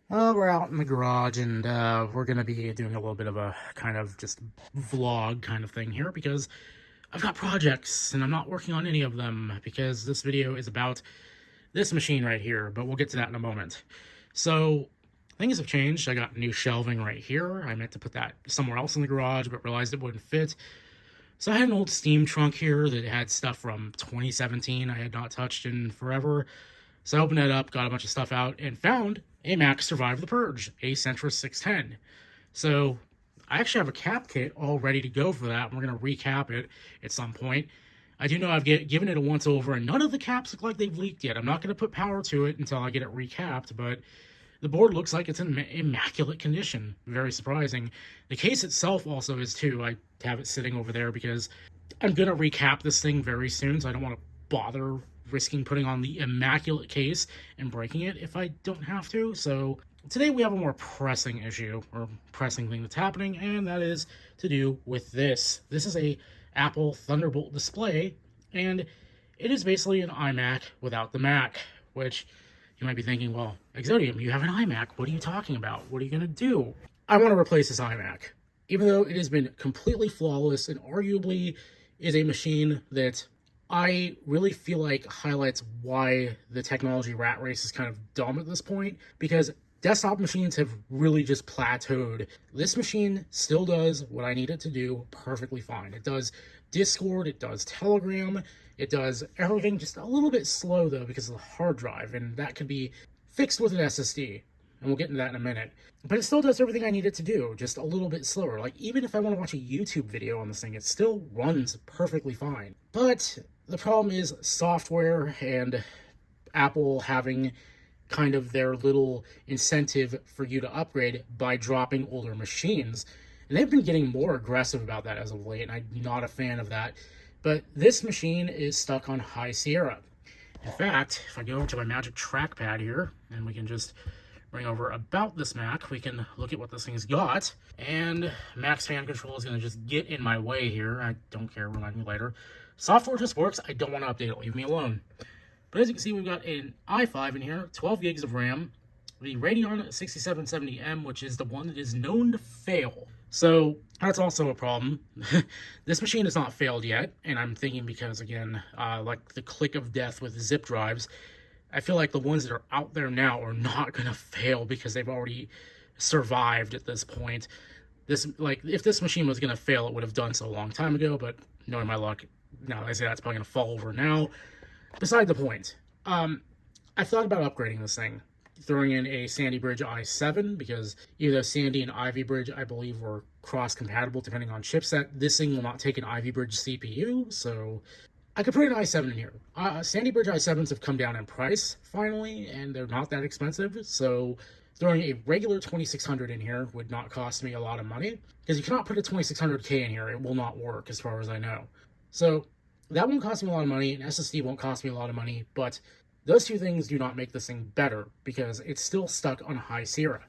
We're out in the garage and we're going to be doing a little bit of a kind of just vlog kind of thing here because I've got projects and I'm not working on any of them because this video is about this machine right here, but we'll get to that in a moment. So things have changed. I got new shelving right here. I meant to put that somewhere else in the garage, but realized it wouldn't fit. So I had an old Steam trunk here that had stuff from 2017 I had not touched in forever. So I opened it up, got a bunch of stuff out, and found iMac Survive the Purge, a Centris 610. So I actually have a cap kit all ready to go for that. We're going to recap it at some point. I do know I've given it a once over, and none of the caps look like they've leaked yet. I'm not going to put power to it until I get it recapped, but the board looks like it's in immaculate condition. Very surprising. The case itself also is too. I have it sitting over there because I'm going to recap this thing very soon, so I don't want to bother risking putting on the immaculate case and breaking it if I don't have to. So today we have a more pressing issue, or pressing thing that's happening, and that is to do with this. This is a Apple Thunderbolt Display, and it is basically an iMac without the Mac, which you might be thinking, well, Exodium, you have an iMac. What are you talking about? What are you going to do? I want to replace this iMac. Even though it has been completely flawless and arguably is a machine that I really feel like highlights why the technology rat race is kind of dumb at this point, because desktop machines have really just plateaued. This machine still does what I need it to do perfectly fine. It does Discord, it does Telegram, it does everything just a little bit slow though because of the hard drive, and that could be fixed with an SSD. And we'll get into that in a minute. But it still does everything I need it to do, just a little bit slower. Like, even if I want to watch a YouTube video on this thing, it still runs perfectly fine. But the problem is software and Apple having kind of their little incentive for you to upgrade by dropping older machines. And they've been getting more aggressive about that as of late, and I'm not a fan of that. But this machine is stuck on High Sierra. In fact, if I go over to my magic trackpad here, and we can just bring over about this Mac, we can look at what this thing's got. And Mac's fan control is going to just get in my way here. I don't care, remind me later. Software just works. I don't want to update it. Leave me alone. But as you can see, we've got an i5 in here, 12 gigs of RAM, the Radeon 6770M, which is the one that is known to fail. So that's also a problem. This machine has not failed yet, and I'm thinking because, again, like the click of death with zip drives, I feel like the ones that are out there now are not going to fail because they've already survived at this point. If this machine was going to fail, it would have done so a long time ago, but knowing my luck, now I say that's probably going to fall over now. Beside the point, I thought about upgrading this thing, throwing in a Sandy Bridge i7, because either Sandy and Ivy Bridge, I believe, were cross-compatible depending on chipset. This thing will not take an Ivy Bridge CPU, so I could put an i7 in here. Sandy Bridge i7s have come down in price, finally, and they're not that expensive, so throwing a regular 2600 in here would not cost me a lot of money, because you cannot put a 2600K in here. It will not work, as far as I know. So that won't cost me a lot of money, and SSD won't cost me a lot of money, but those two things do not make this thing better, because it's still stuck on High Sierra.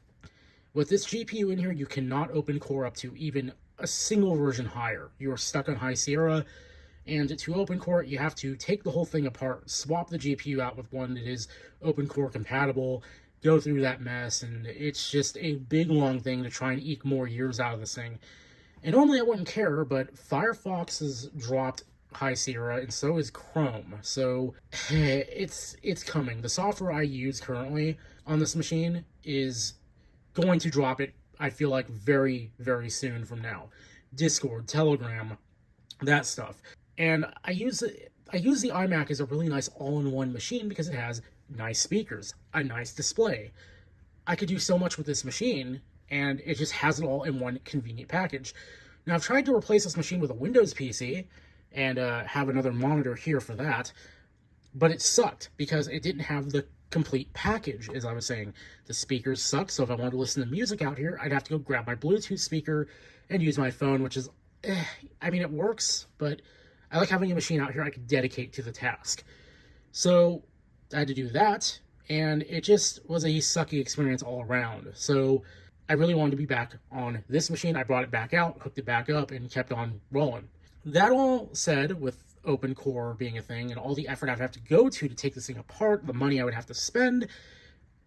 With this GPU in here, you cannot open core up to even a single version higher. You are stuck on High Sierra, and to open core, you have to take the whole thing apart, swap the GPU out with one that is open core compatible, go through that mess, and it's just a big, long thing to try and eke more years out of this thing. And normally I wouldn't care, but Firefox has dropped High Sierra, and so is Chrome. So it's coming. The software I use currently on this machine is going to drop it, I feel like, very, very soon from now. Discord, Telegram, that stuff. And I use the iMac as a really nice all-in-one machine because it has nice speakers, a nice display. I could do so much with this machine, and it just has it all in one convenient package. Now, I've tried to replace this machine with a Windows PC, and have another monitor here for that, but it sucked because it didn't have the complete package, as I was saying. The speakers sucked, so if I wanted to listen to music out here, I'd have to go grab my Bluetooth speaker and use my phone, which is, I mean, it works, but I like having a machine out here I could dedicate to the task. So I had to do that, and it just was a sucky experience all around. So I really wanted to be back on this machine. I brought it back out, hooked it back up, and kept on rolling. That all said, with open core being a thing and all the effort I'd have to go to take this thing apart, the money I would have to spend,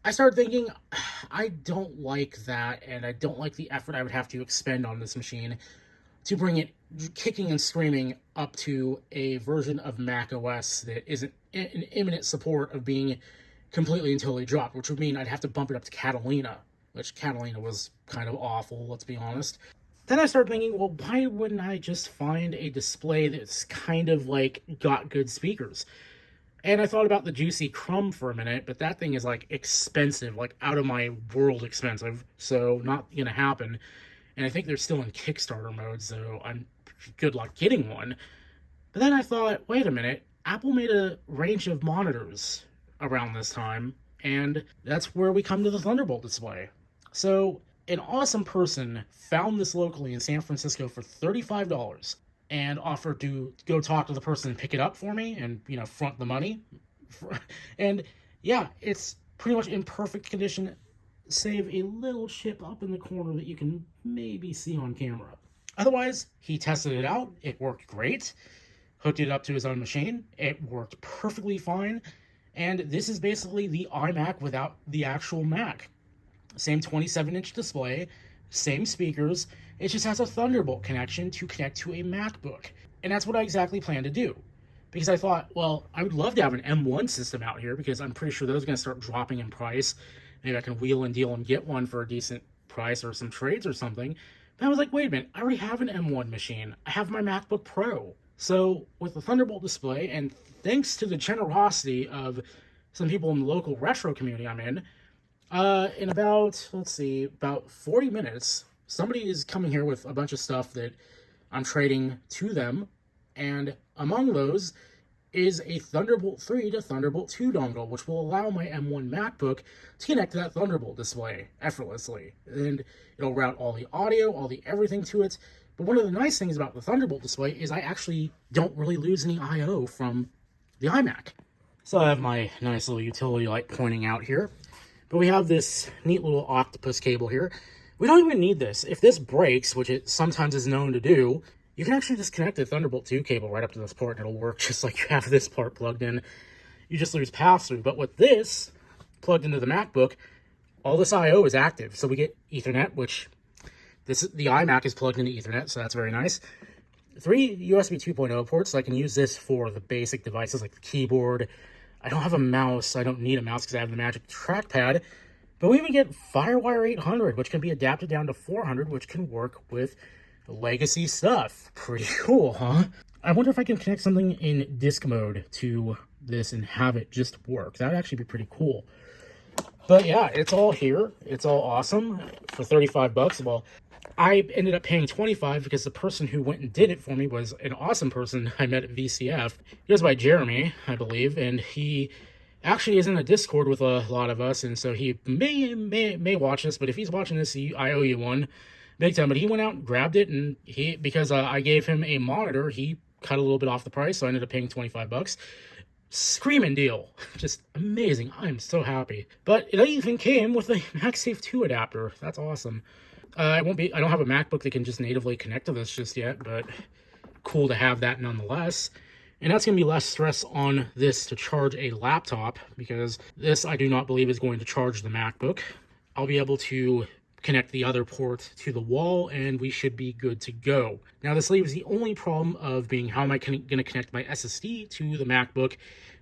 I started thinking, I don't like that, and I don't like the effort I would have to expend on this machine to bring it kicking and screaming up to a version of Mac OS that isn't in imminent support of being completely and totally dropped, which would mean I'd have to bump it up to Catalina, which Catalina was kind of awful, let's be honest. Then I started thinking, well, why wouldn't I just find a display that's kind of like got good speakers? And I thought about the Juicy Crumb for a minute, but that thing is like expensive, like out of my world expensive, so not gonna happen. And I think they're still in Kickstarter mode, so I'm good luck getting one. But then I thought, wait a minute, Apple made a range of monitors around this time, and that's where we come to the Thunderbolt display. So an awesome person found this locally in San Francisco for $35 and offered to go talk to the person and pick it up for me and, you know, front the money. And yeah, it's pretty much in perfect condition, save a little chip up in the corner that you can maybe see on camera. Otherwise, he tested it out. It worked great. Hooked it up to his own machine. It worked perfectly fine. And this is basically the iMac without the actual Mac. Same 27-inch display, same speakers. It just has a Thunderbolt connection to connect to a MacBook. And that's what I exactly plan to do. Because I thought, well, I would love to have an M1 system out here because I'm pretty sure those are going to start dropping in price. Maybe I can wheel and deal and get one for a decent price or some trades or something. But I was like, wait a minute, I already have an M1 machine. I have my MacBook Pro. So with the Thunderbolt display, and thanks to the generosity of some people in the local retro community I'm in about, let's see, about 40 minutes, somebody is coming here with a bunch of stuff that I'm trading to them. And among those is a Thunderbolt 3 to Thunderbolt 2 dongle, which will allow my M1 MacBook to connect to that Thunderbolt display effortlessly. And it'll route all the audio, all the everything to it. But one of the nice things about the Thunderbolt display is I actually don't really lose any I/O from the iMac. So I have my nice little utility light pointing out here. But we have this neat little octopus cable here. We don't even need this. If this breaks, which it sometimes is known to do, you can actually just connect the Thunderbolt 2 cable right up to this port and it'll work just like you have this part plugged in. You just lose pass-through. But with this plugged into the MacBook, all this I/O is active. So we get Ethernet, which the iMac is plugged into Ethernet, so that's very nice. 3 USB 2.0 ports, so I can use this for the basic devices like the keyboard. I don't have a mouse. I don't need a mouse because I have the Magic Trackpad. But we even get FireWire 800, which can be adapted down to 400, which can work with legacy stuff. Pretty cool, huh? I wonder if I can connect something in disk mode to this and have it just work. That would actually be pretty cool. But yeah, it's all here. It's all awesome for 35 bucks. Well, I ended up paying 25 because the person who went and did it for me was an awesome person I met at VCF. He goes by Jeremy, I believe, and he actually is in a Discord with a lot of us, and so he may watch this, but if he's watching this, I owe you one big time. But he went out and grabbed it, and because I gave him a monitor, he cut a little bit off the price, so I ended up paying 25 bucks. Screaming deal. Just amazing. I'm so happy. But it even came with a MagSafe 2 adapter. That's awesome. I don't have a MacBook that can just natively connect to this just yet, but cool to have that nonetheless. And that's going to be less stress on this to charge a laptop, because this I do not believe is going to charge the MacBook. I'll be able to connect the other port to the wall, and we should be good to go. Now, this leaves the only problem of being, how am I going to connect my SSD to the MacBook?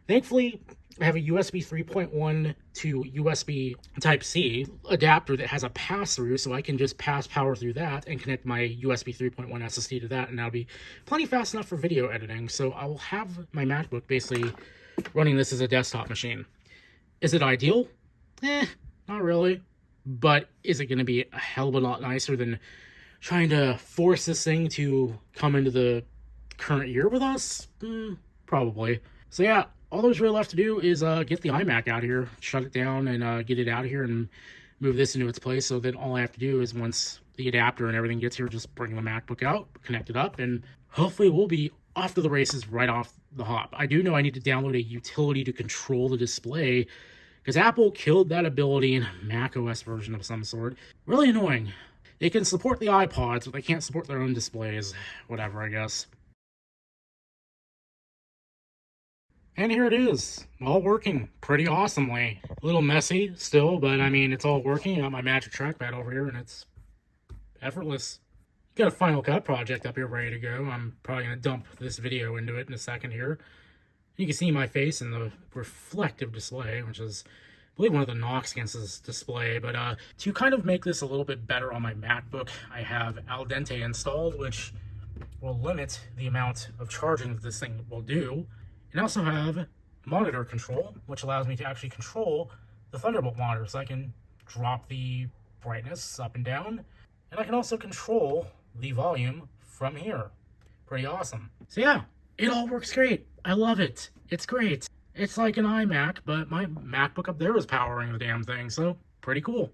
Thankfully, I have a USB 3.1 to USB Type-C adapter that has a pass-through, so I can just pass power through that and connect my USB 3.1 SSD to that, and that'll be plenty fast enough for video editing. So I will have my MacBook basically running this as a desktop machine. Is it ideal? Not really. But is it going to be a hell of a lot nicer than trying to force this thing to come into the current year with us? Probably. So yeah, all there's really left to do is get the iMac out of here, shut it down, and get it out of here and move this into its place. So then all I have to do is, once the adapter and everything gets here, just bring the MacBook out, connect it up, and hopefully we'll be off to the races right off the hop. I do know I need to download a utility to control the display, because Apple killed that ability in a Mac OS version of some sort. Really annoying. They can support the iPods, but they can't support their own displays. Whatever, I guess. And here it is, all working pretty awesomely. A little messy still, but I mean, it's all working. I got my magic trackpad over here, and it's effortless. Got a Final Cut project up here ready to go. I'm probably going to dump this video into it in a second here. You can see my face in the reflective display, which is, I believe, one of the knocks against this display. But to kind of make this a little bit better on my MacBook, I have al dente installed, which will limit the amount of charging that this thing will do. And I also have monitor control, which allows me to actually control the Thunderbolt monitor, so I can drop the brightness up and down. And I can also control the volume from here. Pretty awesome. So yeah, it all works great. I love it. It's great. It's like an iMac, but my MacBook up there is powering the damn thing, so pretty cool.